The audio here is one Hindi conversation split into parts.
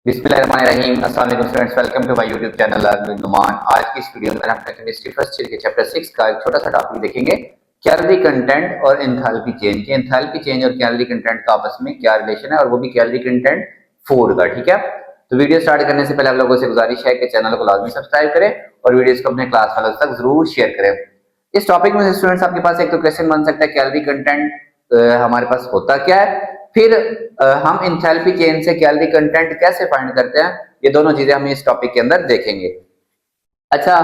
बिस्मिल्लाहिर्रहमानिर्रहीम। अस्सलाम वालेकुम students, welcome to my YouTube channel learn with Numan. आज की इस वीडियो में हम केमिस्ट्री फर्स्ट ईयर के चैप्टर 6 का एक छोटा सा टॉपिक देखेंगे, कैलोरी कंटेंट और एंथैल्पी चेंज। कि एंथैल्पी चेंज और कैलोरी कंटेंट का आपस में क्या रिलेशन है, और वो भी कैलोरी कंटेंट फूड का। ठीक है, तो वीडियो स्टार्ट करने से पहले आप लोगों से गुजारिश है कि चैनल को लाजमी सब्सक्राइब करें और वीडियोस को अपने क्लास वालों तक जरूर शेयर करें। इस टॉपिक में स्टूडेंट्स आपके पास एक तो क्वेश्चन बन सकता है, कैलोरी कंटेंट हमारे पास होता क्या है, फिर हम एंथैल्पी चेंज से कैलोरी कंटेंट कैसे फाइंड करते हैं, ये दोनों चीजें हम इस टॉपिक के अंदर देखेंगे। अच्छा,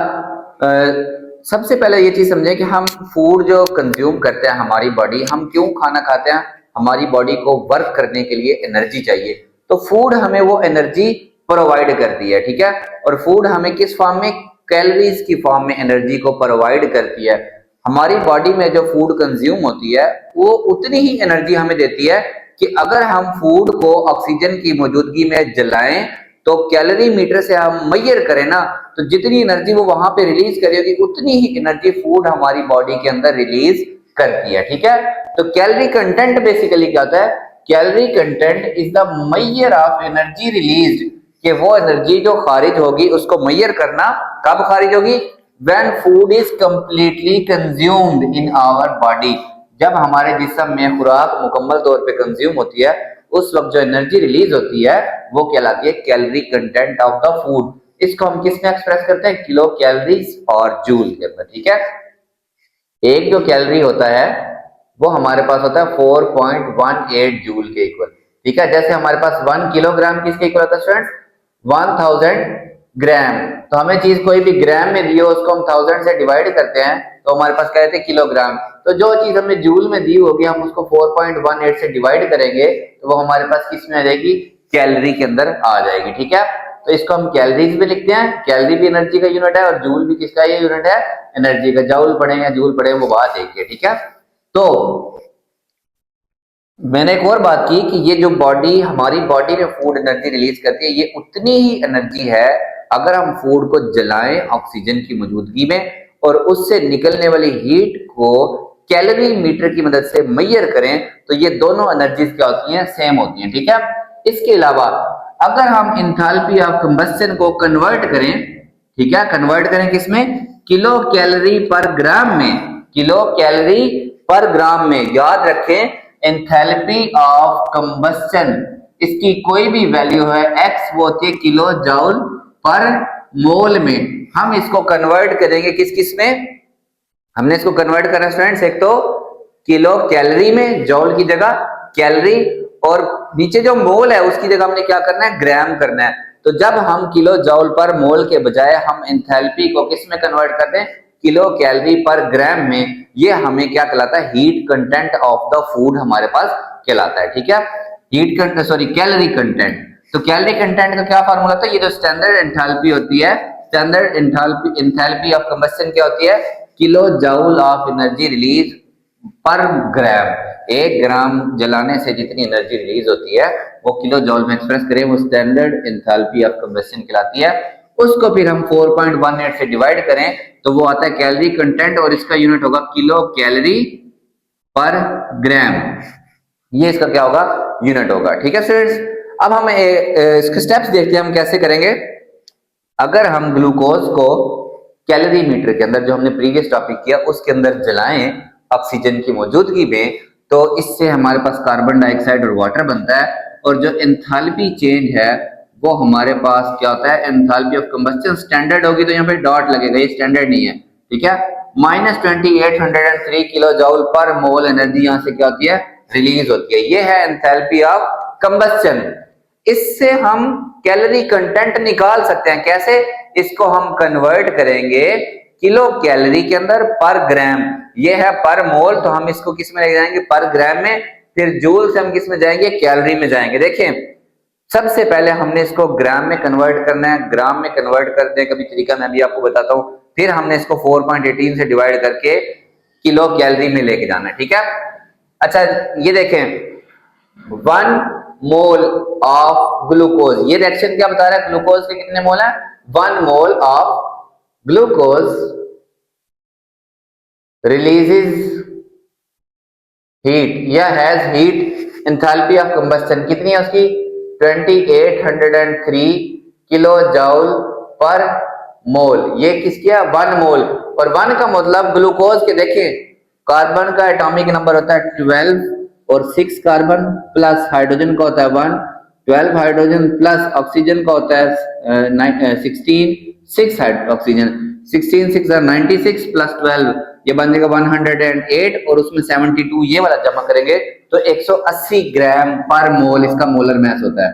सबसे पहले ये चीज समझें कि हम फूड जो कंज्यूम करते हैं, हमारी बॉडी, हम क्यों खाना खाते हैं। हमारी बॉडी को वर्क करने के लिए एनर्जी चाहिए, तो फूड हमें वो एनर्जी प्रोवाइड करती है। ठीक है, और फूड हमें किस फॉर्म में, कैलोरीज की फॉर्म में एनर्जी को प्रोवाइड करती है। हमारी बॉडी में जो फूड कंज्यूम होती है वो उतनी ही एनर्जी हमें देती है कि अगर हम फूड को ऑक्सीजन की मौजूदगी में जलाएं तो कैलोरी मीटर से हम मेजर करें ना, तो जितनी एनर्जी वो वहां पे रिलीज करेगी उतनी ही एनर्जी फूड हमारी बॉडी के अंदर रिलीज करती है। ठीक है, तो कैलोरी कंटेंट बेसिकली क्या होता है, calorie content is the measure of energy released, कि वो एनर्जी जो खारिज होगी उसको मेजर करना। कब खारिज होगी, when food is completely consumed in our body, जब हमारे जिस्म में खुराक मुकम्मल तौर पे कंज्यूम होती है उस वक्त जो एनर्जी रिलीज होती है वो कहलाती है calorie content of the food. इसको हम किस में एक्सप्रेस करते हैं, किलो कैलोरीज और जूल के अंदर। ठीक है, एक जो कैलोरी होता है वो हमारे पास होता है 4.18 जूल के इक्वल। ठीक है, जैसे हमारे पास 1 किलोग्राम किसके इक्वल होता है स्टूडेंट्स, 1000 ग्राम। तो हमें चीज कोई भी ग्राम में दी हो उसको हम 1000 से डिवाइड करते हैं तो हमारे पास क्या रहते हैं, किलोग्राम। तो जो चीज हमें जूल में दी होगी हम उसको 4.18 से डिवाइड करेंगे तो वो हमारे पास किस में आ जाएगी, कैलोरी के अंदर आ जाएगी। ठीक है, तो इसको हम कैलोरीज भी लिखते हैं, कैलोरी भी एनर्जी का यूनिट है और जूल भी किसका ये यूनिट है, एनर्जी का। जाउल पढ़े या जूल पढ़े वो बात एक है। ठीक है, तो मैंने एक और बात की कि ये जो बॉडी, हमारी बॉडी में फूड एनर्जी रिलीज करती है ये उतनी ही एनर्जी है अगर हम फूड को जलाएं ऑक्सीजन की मौजूदगी में और उससे निकलने वाली हीट को कैलोरी मीटर की मदद से मेजर करें तो ये दोनों एनर्जीज क्या होती हैं, सेम होती हैं। ठीक है, इसके अलावा अगर हम इंथैल्पी ऑफ कंबस्शन को कन्वर्ट करें, ठीक है, कन्वर्ट करें किसमें, किलो कैलोरी पर ग्राम में, किलो कैलोरी पर ग्राम में। याद रखें एंथैल्पी ऑफ कंबस्शन, इसकी कोई भी वैल्यू है x, वो होती है किलो जूल पर मोल में। हम इसको कन्वर्ट करेंगे किस किस में, हमने इसको कन्वर्ट करना स्टूडेंट्स, एक तो किलो कैलोरी में, जॉल की जगह कैलोरी, और नीचे जो मोल है उसकी जगह हमने क्या करना है, ग्राम करना है। तो जब हम किलो जॉल पर मोल के बजाय हम एंथैल्पी को किस में कन्वर्ट करते हैं, किलो कैलोरी पर ग्राम में, ये हमें क्या कहलाता है, heat content of the food हमारे पास कहलाता है। ठीक है, heat content, sorry calorie content. तो कैलोरी कंटेंट का क्या फार्मूला था, ये जो स्टैंडर्ड एंथैल्पी होती है, स्टैंडर्ड एंथैल्पी ऑफ कंबस्शन क्या होती है, kilo joule of energy release पर ग्राम। 1 ग्राम जलाने से जितनी एनर्जी रिलीज होती है वो किलो जूल में एक्सप्रेस करें, वो स्टैंडर्ड एंथैल्पी ऑफ कंबस्शन कहलाती है। उसको फिर हम 4.18 से डिवाइड करें तो वो आता है कैलोरी कंटेंट, और इसका यूनिट होगा किलो कैलोरी पर ग्राम। ये इसका क्या होगा, यूनिट होगा। ठीक है स्टूडेंट्स, अब हम इसके स्टेप्स देखते हैं हम कैसे करेंगे। अगर हम ग्लूकोज को कैलोरी मीटर के अंदर, जो हमने प्रीवियस टॉपिक किया उसके अंदर जलाएं ऑक्सीजन की मौजूदगी में, तो इससे हमारे पास कार्बन डाइऑक्साइड और वाटर बनता है। और जो एंथैल्पी चेंज है वो हमारे पास क्या होता है, एंथैल्पी ऑफ कंबस्शन स्टैंडर्ड होगी तो यहाँ पे डॉट लगेगा, ये स्टैंडर्ड नहीं है। ठीक है, -2803 किलो जूल पर मोल एनर्जी यहाँ से क्या होती है, रिलीज होती है। ये है एंथैल्पी ऑफ कंबस्शन। इससे हम कैलोरी कंटेंट निकाल सकते हैं, कैसे, इसको हम कन्वर्ट करेंगे किलो कैलोरी के अंदर पर ग्राम। ये है पर मोल, तो हम इसको किस में ले जाएंगे, पर ग्राम में। फिर जूल से हम किस में जाएंगे, कैलोरी में जाएंगे। देखें, सबसे पहले हमने इसको ग्राम में कन्वर्ट करना है, ग्राम में कन्वर्ट करने का भी तरीका मैं भी आपको बताता हूं। फिर हमने इसको 4.18 से डिवाइड करके किलो कैलोरी में लेके जाना है। ठीक है, अच्छा ये देखें, 1 मोल ऑफ ग्लूकोज, ये रिएक्शन क्या बता रहा है, ग्लूकोज के कितने मोल है, 1 mole of glucose releases heat या has heat. Enthalpy of combustion कितनी है उसकी, 2803 किलो जाउल पर मोल। ये किसकी है? 1 मोल। और 1 का मतलब ग्लूकोज के देखिए कार्बन का एटॉमिक नंबर होता है 12 और 6 कार्बन प्लस हाइड्रोजन का होता है 1, 12 हाइड्रोजन प्लस ऑक्सीजन का होता है 16, 6 ऑक्सीजन, 16 6 96 प्लस 12 ये बन जाएगा 108 और उसमें 72 ये वाला जमा करेंगे तो 180 ग्राम पर मोल इसका मोलर मास होता है।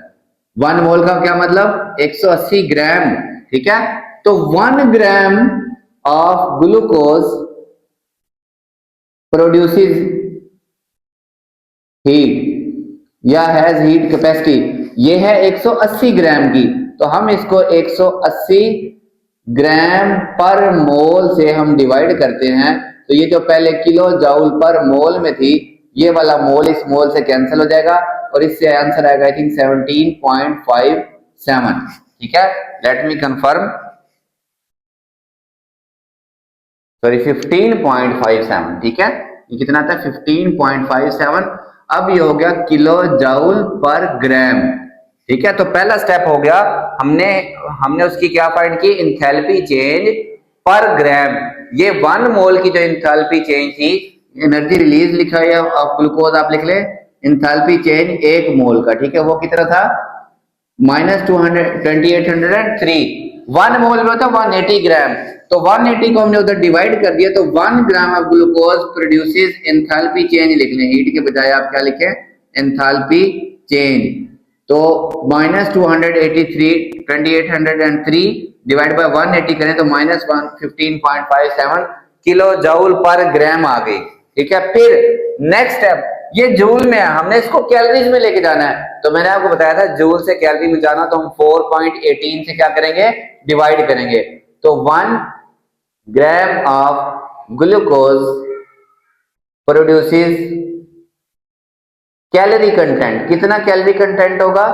1 मोल का क्या मतलब? 180 ग्राम। ठीक है, तो 1 gram of glucose produces heat या हैज हीट कैपेसिटी, ये है 180 ग्राम की, तो हम इसको 180 ग्राम पर मोल से हम डिवाइड करते हैं, तो ये जो पहले किलो जाउल पर मोल में थी ये वाला मोल इस मोल से कैंसिल हो जाएगा और इससे आंसर आएगा आई थिंक 17.57। ठीक है, लेट मी कंफर्म, सॉरी 15.57। ठीक है, ये कितना आता है? 15.57। अब ये हो गया किलो जाउल पर ग्राम। ठीक है, तो पहला स्टेप हो गया, हमने उसकी क्या फाइंड की? इंथैल्पी चेंज पर ग्राम। ये 1 मोल की जो इंथैल्पी चेंज थी, एनर्जी रिलीज लिखा है ऑफ ग्लूकोज आप लिख ले, इंथैल्पी चेंज 1 मोल का। ठीक है, वो कितना था? -2803। 1 मोल में होता 180 ग्राम, तो 180 को हमने उधर डिवाइड कर दिया, तो 1 gram of glucose produces enthalpy change लिख लें, हीट के बजाय आप क्या लिखें? Enthalpy change. तो -2803 डिवाइड बाय 180 करें तो -15.57 किलो जूल पर ग्राम आ गई। ठीक है, फिर नेक्स्ट स्टेप, ये जूल में है, हमने इसको कैलोरीज में लेके जाना है, तो मैंने आपको बताया था जूल से कैलोरी में जाना, तो हम 4.18 से क्या करेंगे? डिवाइड करेंगे, तो 1 gram of glucose produces calorie content, कितना कैलोरी कंटेंट होगा?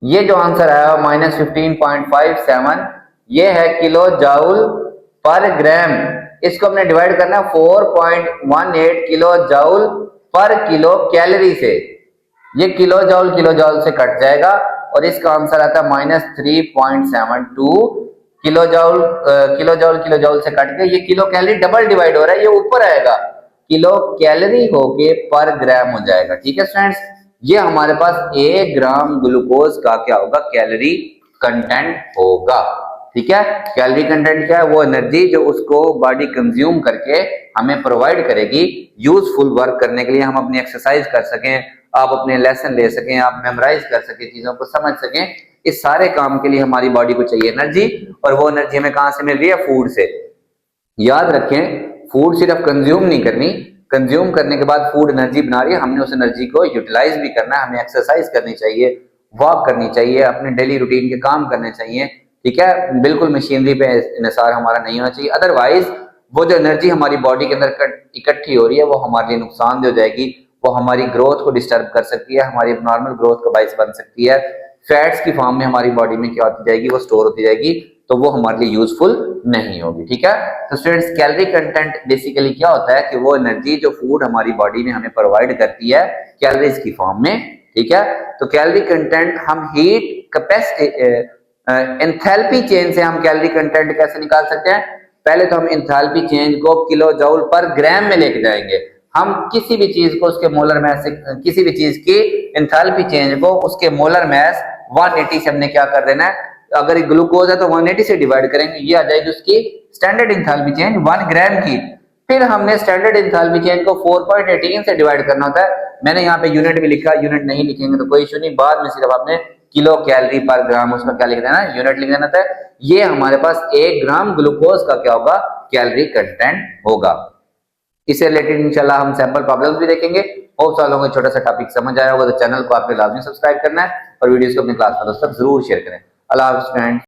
ये जो आंसर आया -15.57 ये है किलो जाउल पर ग्राम। इसको हमने डिवाइड करना 4.18 किलो जाउल पर किलो कैलोरी से, ये किलो जाउल से कट जाएगा और इसका आंसर आता है -3.72 किलो जाउल से कट के ये किलो कैलोरी डबल डिवाइड हो रहा है, ये ऊपर आएगा, किलो कैलोरी होके पर ग्राम हो जाएगा। ठीक है स्टूडेंट्स, ये हमारे पास 1 ग्राम ग्लूकोज का क्या होगा? कैलोरी कंटेंट होगा। ठीक है, कैलोरी कंटेंट क्या है? वो एनर्जी जो उसको बॉडी कंज्यूम करके हमें प्रोवाइड करेगी यूजफुल वर्क करने के लिए, हम अपनी एक्सरसाइज कर सकें, आप अपने लेसन ले सकें, आप मेमोराइज कर सकें, चीजों को समझ सकें, इस सारे काम के लिए हमारी बॉडी को चाहिए एनर्जी, और वो एनर्जी हमें कहां से मिल रही है? फूड से। याद रखें, फूड सिर्फ कंज्यूम नहीं करनी, कंज्यूम करने के बाद फूड एनर्जी बना रही है, हमने उस एनर्जी को यूटिलाइज भी करना है, हमें एक्सरसाइज करनी चाहिए, वॉक करनी चाहिए, अपने डेली रूटीन के काम करने चाहिए। ठीक है, बिल्कुल मशीनरी पे इन्हिसार हमारा नहीं होना चाहिए, अदरवाइज वो जो एनर्जी हमारी बॉडी के अंदर इकट्ठी हो रही है वो हमारे लिए नुकसानदेह हो जाएगी, वो हमारी ग्रोथ को डिस्टर्ब कर सकती है, हमारी नॉर्मल ग्रोथ का बाइस बन सकती है, फैट्स की फॉर्म में हमारी बॉडी में क्या होती जाएगी? वो स्टोर होती जाएगी, तो वो हमारे लिए यूजफुल नहीं होगी। ठीक है, तो स्टूडेंट्स कैलोरी कंटेंट बेसिकली क्या होता है कि वो एनर्जी जो फूड हमारी बॉडी में हमें प्रोवाइड करती है कैलोरीज की फॉर्म में। ठीक है, तो कैलोरी कंटेंट हम हीट कैपेसिटी एंथैल्पी चेंज से हम कैलोरी कंटेंट कैसे निकाल सकते हैं? पहले तो हम एंथैल्पी चेंज को किलो जूल पर ग्राम में लेके जाएंगे, हम किसी भी चीज को उसके मोलर मास से, किसी भी चीज की एंथैल्पी चेंज को उसके मोलर मास 180 से हमने क्या कर देना है? अगर ग्लूकोज है तो 180 से डिवाइड करेंगे, ये आ जाएगी उसकी स्टैंडर्ड एंथैल्पी चेंज 1 ग्राम की। फिर हमने स्टैंडर्ड एंथैल्पी चेंज को 4.18 से डिवाइड करना होता है, मैंने यहाँ पे यूनिट भी लिखा, यूनिट नहीं लिखेंगे तो कोई इशू नहीं, बाद में सिर्फ आपने किलो कैलोरी पर ग्राम उसका क्या लिख देना है? यूनिट लिख देना था। ये हमारे पास 1 ग्राम ग्लूकोज का क्या होगा? कैलोरी कंटेंट होगा। इससे रिलेटेड इंशाल्लाह हम सैंपल प्रॉब्लम्स भी देखेंगे। होप सालों को छोटा सा टॉपिक समझ आया होगा, तो चैनल को आपने लाजमी सब्सक्राइब करना है और वीडियोस को अपने क्लास में दोस्तों जरूर शेयर करें। अल्लाह हाफ़िज़ फ्रेंड्स।